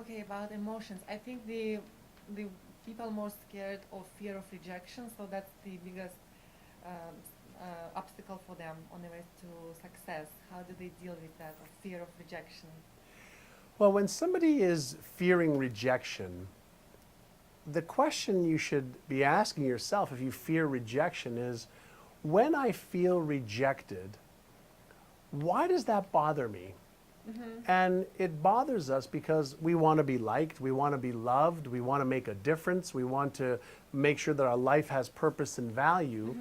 Okay, about emotions. I think the people more scared of fear of rejection, so that's the biggest um, obstacle for them on the way to success. How do they deal with that, of fear of rejection? Well, when somebody is fearing rejection, the question you should be asking yourself if you fear rejection is, when I feel rejected, why does that bother me? And it bothers us because we want to be liked, we want to be loved, we want to make a difference, we want to make sure that our life has purpose and value.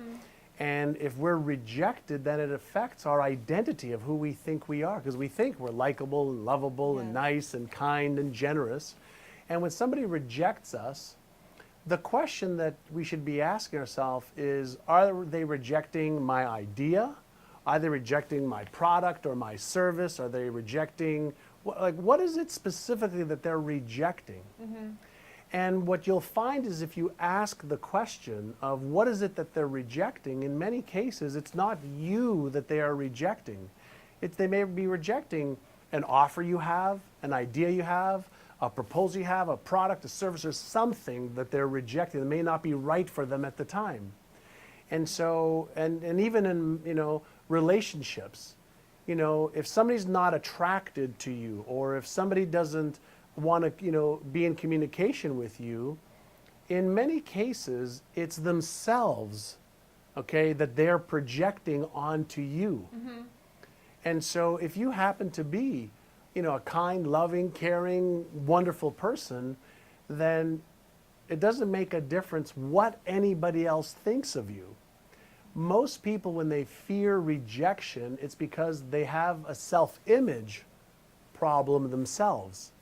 And if we're rejected, then it affects our identity of who we think we are, because we think we're likable and lovable and Yes. nice and kind and generous. And when somebody rejects us, the question that we should be asking ourselves is, are they rejecting my idea? Are they rejecting my product or my service? Are they rejecting, what is it specifically that they're rejecting? And what you'll find is if you ask the question of what is it that they're rejecting, in many cases, it's not you that they are rejecting. They may be rejecting an offer you have, an idea you have, a proposal you have, a product, a service, or something that they're rejecting that may not be right for them at the time. And so, and even in, relationships, if somebody's not attracted to you, or if somebody doesn't want to, be in communication with you, in many cases, it's themselves, okay, that they're projecting onto you. And so if you happen to be, a kind, loving, caring, wonderful person, then it doesn't make a difference what anybody else thinks of you. Most people, when they fear rejection, it's because they have a self-image problem themselves.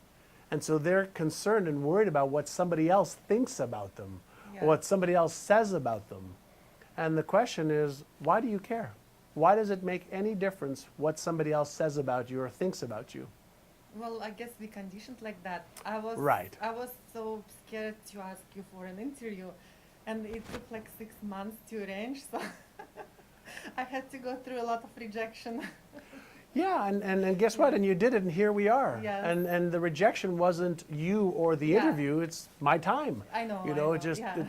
And so they're concerned and worried about what somebody else thinks about them, Yeah. or what somebody else says about them. And the question is, why do you care? Why does it make any difference what somebody else says about you or thinks about you? Well, I guess we conditioned like that. Right. I was so scared to ask you for an interview, and it took like 6 months to arrange. So I had to go through a lot of rejection. Yeah, and guess what? And you did it, and here we are. Yes. And the rejection wasn't you or the Yeah. interview; it's my time. I know. You I know, know. it just Yeah.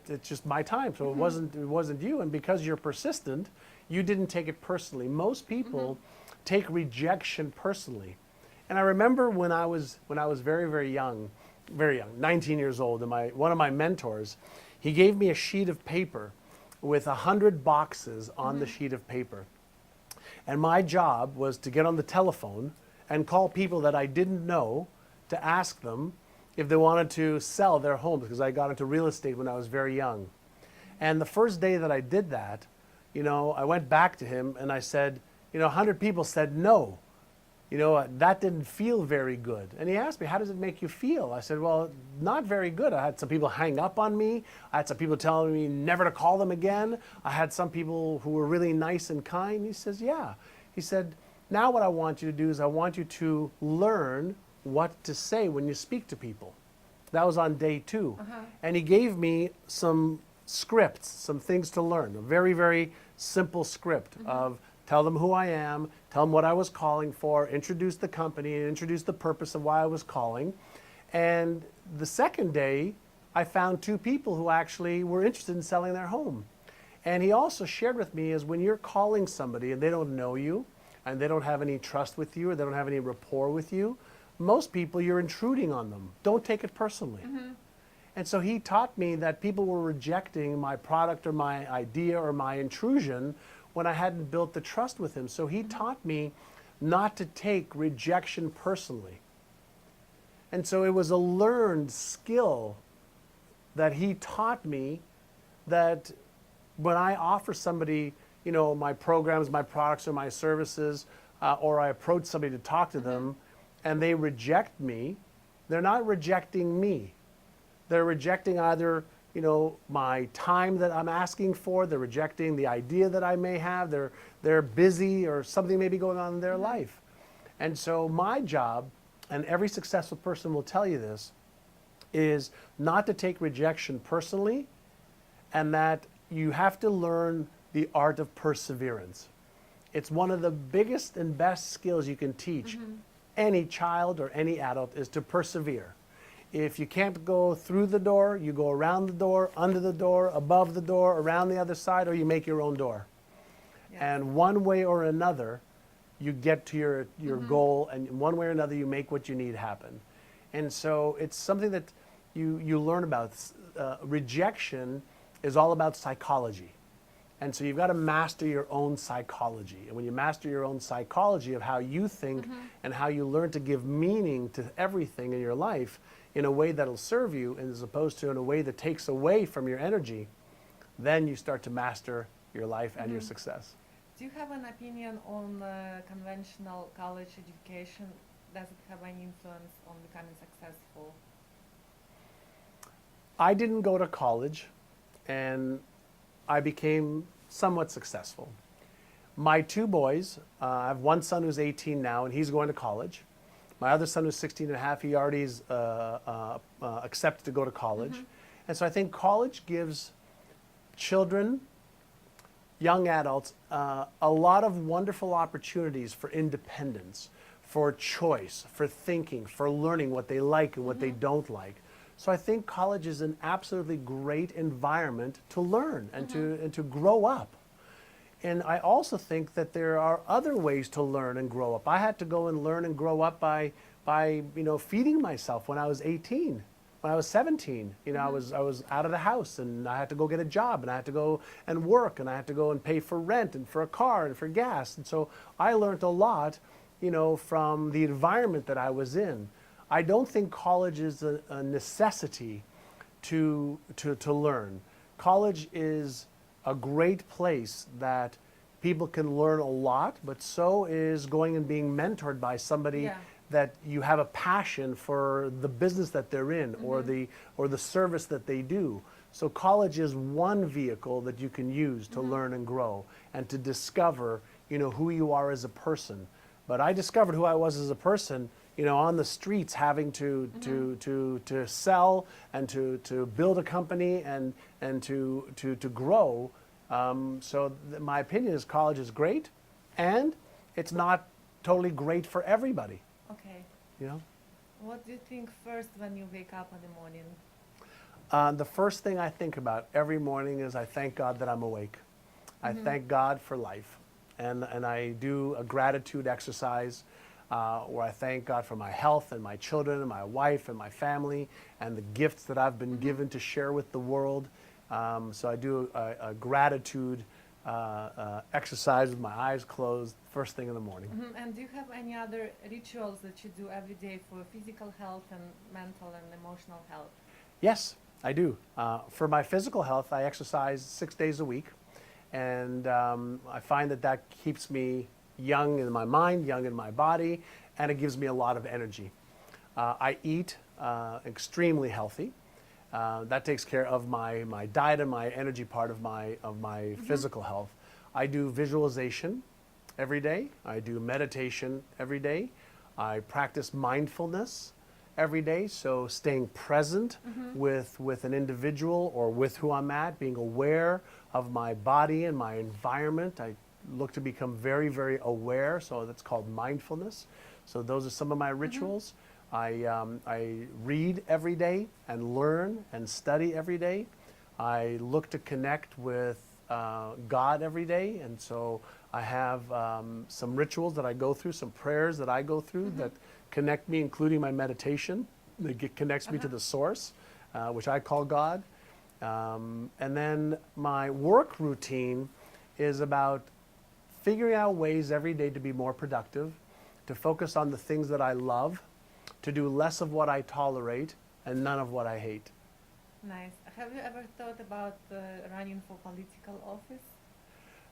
it's just my time. So it wasn't you. And because you're persistent, you didn't take it personally. Most people take rejection personally. And I remember when I was very, very young, 19 years old, and one of my mentors, he gave me a sheet of paper with 100 boxes on the sheet of paper. And my job was to get on the telephone and call people that I didn't know to ask them if they wanted to sell their homes, because I got into real estate when I was very young. And the first day that I did that, I went back to him and I said, 100 people said no. That didn't feel very good. And he asked me, how does it make you feel? I said, well, not very good. I had some people hang up on me. I had some people telling me never to call them again. I had some people who were really nice and kind. He says, yeah. He said, now what I want you to do is I want you to learn what to say when you speak to people. That was on day 2. And he gave me some scripts, some things to learn, a very, very simple script of tell them who I am, tell them what I was calling for, introduce the company, and introduce the purpose of why I was calling. And the second day, I found 2 people who actually were interested in selling their home. And he also shared with me is when you're calling somebody and they don't know you, and they don't have any trust with you, or they don't have any rapport with you, most people, you're intruding on them. Don't take it personally. And so he taught me that people were rejecting my product or my idea or my intrusion when I hadn't built the trust with him. So he taught me not to take rejection personally. And so it was a learned skill that he taught me, that when I offer somebody, my programs, my products, or my services, or I approach somebody to talk to them, and they reject me, they're not rejecting me. They're rejecting either my time that I'm asking for. They're rejecting the idea that I may have. They're busy, or something may be going on in their life. And so my job, and every successful person will tell you this, is not to take rejection personally, and that you have to learn the art of perseverance. It's one of the biggest and best skills you can teach any child or any adult is to persevere. If you can't go through the door, you go around the door, under the door, above the door, around the other side, or you make your own door. Yes. And one way or another, you get to your goal, and in one way or another, you make what you need happen. And so it's something that you learn about. Rejection is all about psychology. And so you've got to master your own psychology. And when you master your own psychology of how you think and how you learn to give meaning to everything in your life in a way that'll serve you, and as opposed to in a way that takes away from your energy, then you start to master your life and your success. Do you have an opinion on conventional college education? Does it have any influence on becoming successful? I didn't go to college, and I became somewhat successful. My two boys, I have one son who's 18 now, and he's going to college. My other son who's 16 and a half, he already is accepted to go to college. And so I think college gives children, young adults, a lot of wonderful opportunities for independence, for choice, for thinking, for learning what they like and what they don't like. So I think college is an absolutely great environment to learn and to grow up. And I also think that there are other ways to learn and grow up. I had to go and learn and grow up by feeding myself when I was 18. When I was 17, I was out of the house, and I had to go get a job, and I had to go and work, and I had to go and pay for rent and for a car and for gas. And so I learned a lot, from the environment that I was in. I don't think college is a necessity to learn. College is a great place that people can learn a lot, but so is going and being mentored by somebody that you have a passion for the business that they're in, or the service that they do. So college is one vehicle that you can use to learn and grow and to discover, who you are as a person. But I discovered who I was as a person, on the streets, having to sell and to build a company and to grow. So my opinion is college is great, and it's not totally great for everybody. Okay. What do you think first when you wake up in the morning? The first thing I think about every morning is I thank God that I'm awake. I thank God for life. And I do a gratitude exercise where I thank God for my health and my children and my wife and my family and the gifts that I've been given to share with the world. So I do a gratitude exercise with my eyes closed first thing in the morning. And do you have any other rituals that you do every day for physical health and mental and emotional health? Yes, I do. For my physical health, I exercise 6 days a week. And I find that keeps me young in my mind, young in my body, and it gives me a lot of energy. I eat extremely healthy. That takes care of my diet and my energy part of my physical health. I do visualization every day. I do meditation every day. I practice mindfulness every day, so staying present with an individual or with who I'm at, being aware of my body and my environment. I look to become very, very aware, so that's called mindfulness. So those are some of my rituals. I read every day and learn and study every day. I look to connect with God every day, and so I have some rituals that I go through, some prayers that I go through that connect me, including my meditation, that connects me to the source, which I call God. And then my work routine is about figuring out ways every day to be more productive, to focus on the things that I love, to do less of what I tolerate and none of what I hate. Nice. Have you ever thought about running for political office?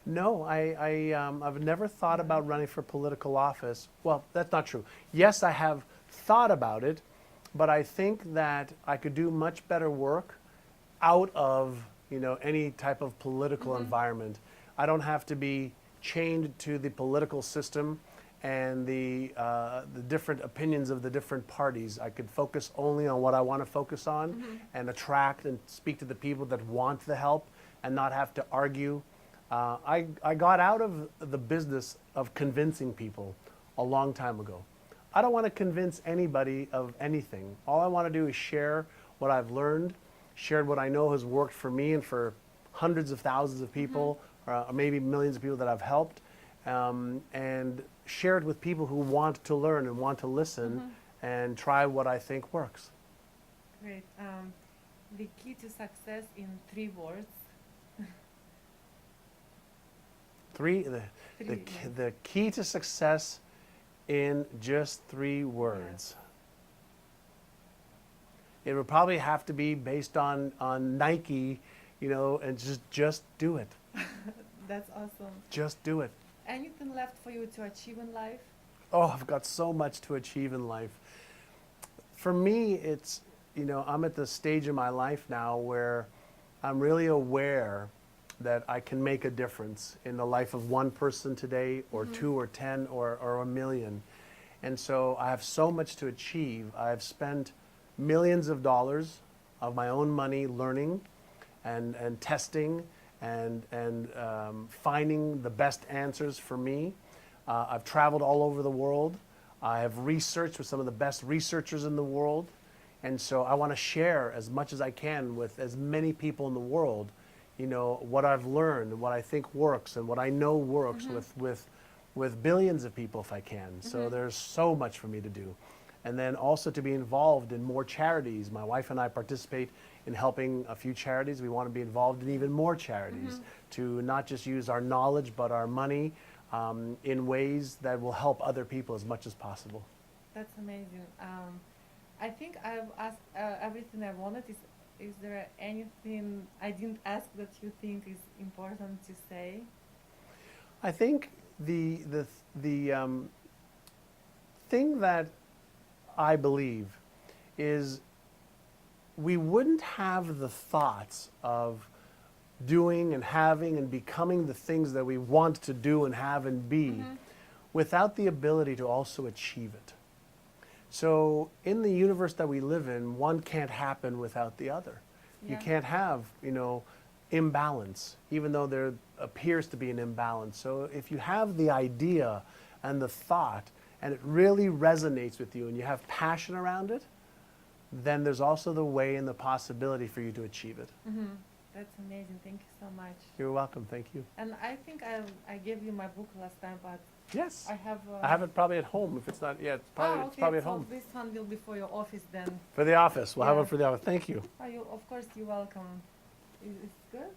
No, I've never thought about running for political office. Well, that's not true. Yes, I have thought about it, but I think that I could do much better work out of any type of political environment. I don't have to be chained to the political system and the different opinions of the different parties. I could focus only on what I want to focus on and attract and speak to the people that want the help and not have to argue. I got out of the business of convincing people a long time ago. I don't want to convince anybody of anything. All I want to do is share what I've learned, share what I know has worked for me and for hundreds of thousands of people, or maybe millions of people that I've helped, and share it with people who want to learn and want to listen and try what I think works. Great. The key to success in 3 words. The key to success in just 3 words. It would probably have to be based on Nike, you know, and just do it. That's awesome. Just do it. Anything left for you to achieve in life? Oh, I've got so much to achieve in life. For me, it's, you know, I'm at the stage in my life now where I'm really aware that I can make a difference in the life of one person today, or 2 or 10 or 1,000,000. And so I have so much to achieve. I've spent millions of dollars of my own money learning and testing and finding the best answers for me. I've traveled all over the world. I have researched with some of the best researchers in the world. And so I want to share as much as I can with as many people in the world, you know, what I've learned and what I think works and what I know works with billions of people if I can. So there's so much for me to do. And then also to be involved in more charities. My wife and I participate in helping a few charities. We want to be involved in even more charities to not just use our knowledge but our money in ways that will help other people as much as possible. That's amazing. I think I've asked everything I wanted. Is there anything I didn't ask that you think is important to say? I think the thing that I believe is we wouldn't have the thoughts of doing and having and becoming the things that we want to do and have and be without the ability to also achieve it. So in the universe that we live in, one can't happen without the other. You can't have, you know, imbalance, even though there appears to be an imbalance. So if you have the idea and the thought and it really resonates with you and you have passion around it, then there's also the way and the possibility for you to achieve it. That's amazing. Thank you so much. You're welcome. Thank you. And I think I gave you my book last time, but Yes. I have. I have it probably at home. If it's not yet, it's probably at so home. this one will be for your office then. For the office. We'll have Yeah. one for the office. Thank you. Of course, you're welcome. Is it good?